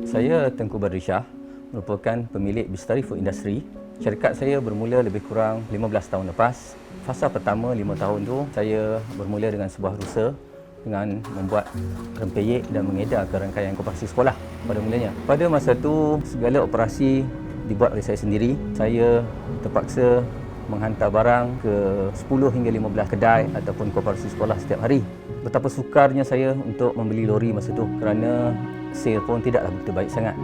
Saya Tengku Badri Shah, merupakan pemilik Bistari Food Industry. Syarikat saya bermula lebih kurang 15 tahun lepas. Fasa pertama 5 tahun tu saya bermula dengan sebuah rusa dengan membuat rempeyek dan mengedarkan rangkaian koperasi sekolah pada mulanya. Pada masa tu segala operasi dibuat oleh saya sendiri. Saya terpaksa menghantar barang ke 10 hingga 15 kedai ataupun koperasi sekolah setiap hari. Betapa sukarnya saya untuk membeli lori masa tu kerana sale pun tidaklah begitu baik sangat.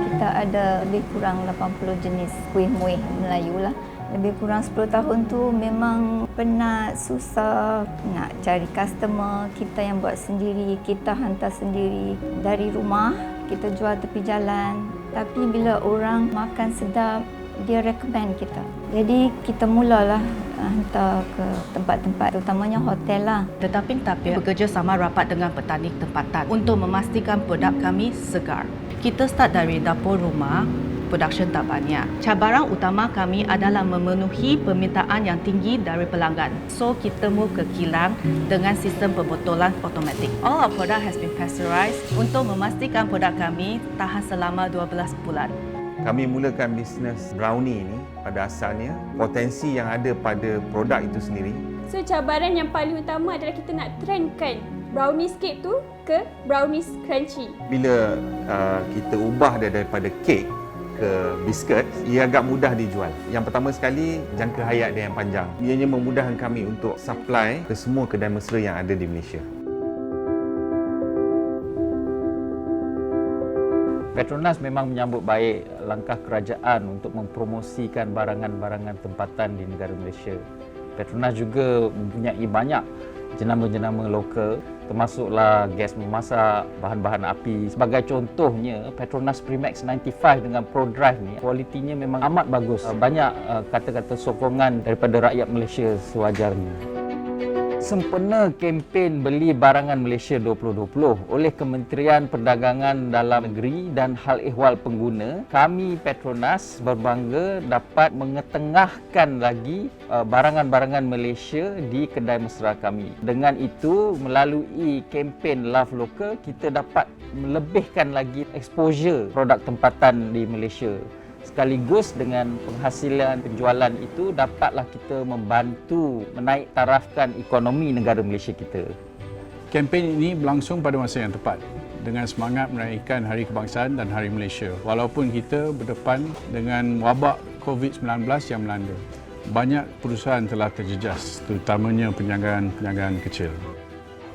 Kita ada lebih kurang 80 jenis kuih-muih Melayu lah. Lebih kurang 10 tahun tu memang penat, susah nak cari customer. Kita yang buat sendiri, kita hantar sendiri dari rumah, kita jual tepi jalan. Tapi bila orang makan sedap, dia recommend kita. Jadi kita mulalah hantar ke tempat-tempat, terutamanya hotel lah. Tetapi Tapir bekerjasama rapat dengan petani tempatan untuk memastikan produk kami segar. Kita start dari dapur rumah, production tak banyak. Cabaran utama kami adalah memenuhi permintaan yang tinggi dari pelanggan. So kita move ke kilang dengan sistem pembotolan automatik. All our product has been pasteurized untuk memastikan produk kami tahan selama 12 bulan. Kami mulakan bisnes brownie ini pada asalnya, potensi yang ada pada produk itu sendiri. So cabaran yang paling utama adalah kita nak trendkan brownies cake tu ke brownies crunchy. Bila kita ubah dia daripada kek ke biskut, ia agak mudah dijual. Yang pertama sekali, jangka hayat dia yang panjang. Ianya memudahkan kami untuk supply ke semua kedai mesra yang ada di Malaysia. Petronas memang menyambut baik langkah kerajaan untuk mempromosikan barangan-barangan tempatan di negara Malaysia. Petronas juga mempunyai banyak jenama-jenama lokal, termasuklah gas memasak, bahan-bahan api. Sebagai contohnya, Petronas Primax 95 dengan ProDrive ni, kualitinya memang amat bagus. Banyak kata-kata sokongan daripada rakyat Malaysia sewajarnya. Sempena kempen Beli Barangan Malaysia 2020 oleh Kementerian Perdagangan Dalam Negeri dan Hal Ehwal Pengguna, kami Petronas berbangga dapat mengetengahkan lagi barangan-barangan Malaysia di kedai mesra kami. Dengan itu, melalui kempen Love Local, kita dapat melebihkan lagi exposure produk tempatan di Malaysia. Sekaligus dengan penghasilan penjualan itu dapatlah kita membantu menaik tarafkan ekonomi negara Malaysia kita. Kempen ini berlangsung pada masa yang tepat dengan semangat meraihkan Hari Kebangsaan dan Hari Malaysia. Walaupun kita berdepan dengan wabak COVID-19 yang melanda, banyak perusahaan telah terjejas, terutamanya penjagaan kecil.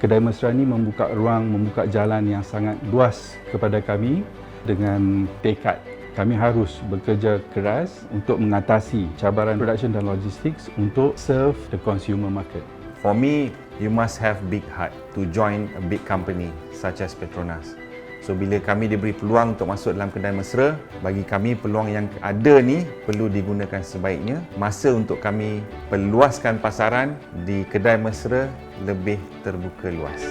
Kedai mesra ini membuka ruang, membuka jalan yang sangat luas kepada kami dengan tekad. Kami harus bekerja keras untuk mengatasi cabaran production dan logistics untuk serve the consumer market. For me, you must have big heart to join a big company such as Petronas. So bila kami diberi peluang untuk masuk dalam kedai mesra, bagi kami peluang yang ada ni perlu digunakan sebaiknya. Masa untuk kami perluaskan pasaran di kedai mesra lebih terbuka luas.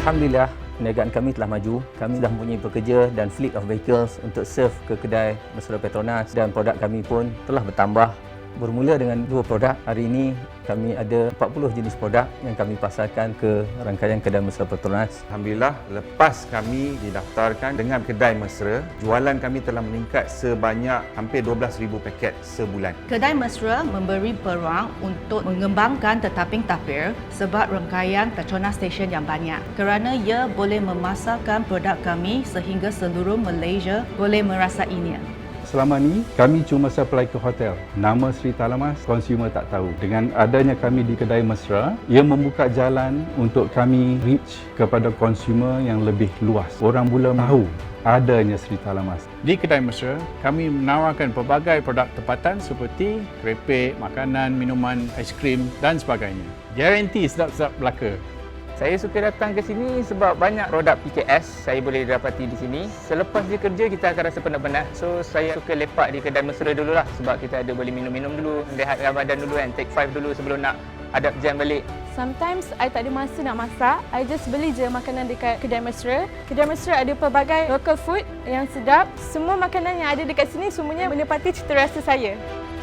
Alhamdulillah, perniagaan kami telah maju. Kami sudah mempunyai pekerja dan fleet of vehicles untuk serve ke kedai mesra Petronas dan produk kami pun telah bertambah. Bermula dengan 2 produk, hari ini kami ada 40 jenis produk yang kami pasarkan ke rangkaian kedai mesra Petronas. Alhamdulillah, lepas kami didaftarkan dengan kedai mesra, jualan kami telah meningkat sebanyak hampir 12,000 paket sebulan. Kedai mesra memberi peluang untuk mengembangkan Tetaping Tapir sebab rangkaian Petronas Station yang banyak kerana ia boleh memasarkan produk kami sehingga seluruh Malaysia boleh merasainya. Selama ni, kami cuma supply ke hotel. Nama Sri Talamas, consumer tak tahu. Dengan adanya kami di kedai mesra, ia membuka jalan untuk kami reach kepada consumer yang lebih luas. Orang mula tahu adanya Sri Talamas. Di kedai mesra, kami menawarkan pelbagai produk tempatan seperti kerepek, makanan, minuman, aiskrim dan sebagainya. Garanti sedap-sedap belaka. Saya suka datang ke sini sebab banyak produk PKS saya boleh dapati di sini. Selepas dia kerja, kita akan rasa penat-penat. So, saya suka lepak di kedai mesra dululah sebab kita ada boleh minum-minum dulu, rehatkan badan dulu kan, take 5 dulu sebelum nak hadap jam balik. Sometimes I tak ada masa nak masak. I just beli je makanan dekat kedai mesra. Kedai mesra ada pelbagai local food yang sedap. Semua makanan yang ada dekat sini semuanya menepati cita rasa saya.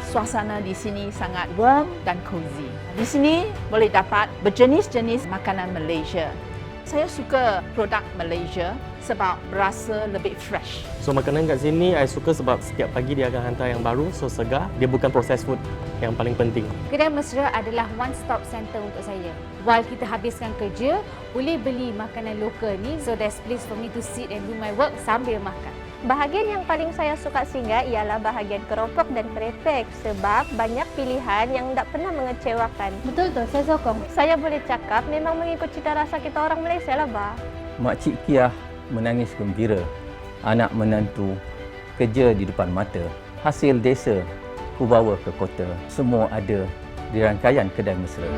Suasana di sini sangat warm dan cozy. Di sini boleh dapat berjenis-jenis makanan Malaysia. Saya suka produk Malaysia sebab berasa lebih fresh. So makanan kat sini I suka sebab setiap pagi dia akan hantar yang baru, so segar. Dia bukan processed food yang paling penting. Kedai Mesra adalah one stop center untuk saya. While kita habiskan kerja, boleh beli makanan lokal ni, so there's place for me to sit and do my work sambil makan. Bahagian yang paling saya suka singgah ialah bahagian keropok dan kerepek sebab banyak pilihan yang tak pernah mengecewakan. Betul tu, saya sokong. Saya boleh cakap memang mengikut cita rasa kita orang Malaysia lah, Bah. Makcik Kiah menangis gembira. Anak menantu kerja di depan mata. Hasil desa ku bawa ke kota. Semua ada di rangkaian Kedai Mesra.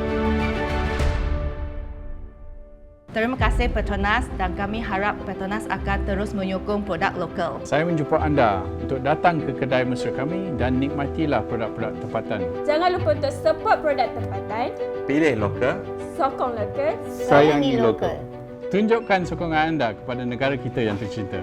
Terima kasih Petronas dan kami harap Petronas akan terus menyokong produk lokal. Saya menjemput anda untuk datang ke kedai mesra kami dan nikmatilah produk-produk tempatan. Jangan lupa untuk support produk tempatan, Pilih lokal. sokong lokal. Sayangi lokal. Tunjukkan sokongan anda kepada negara kita yang tercinta.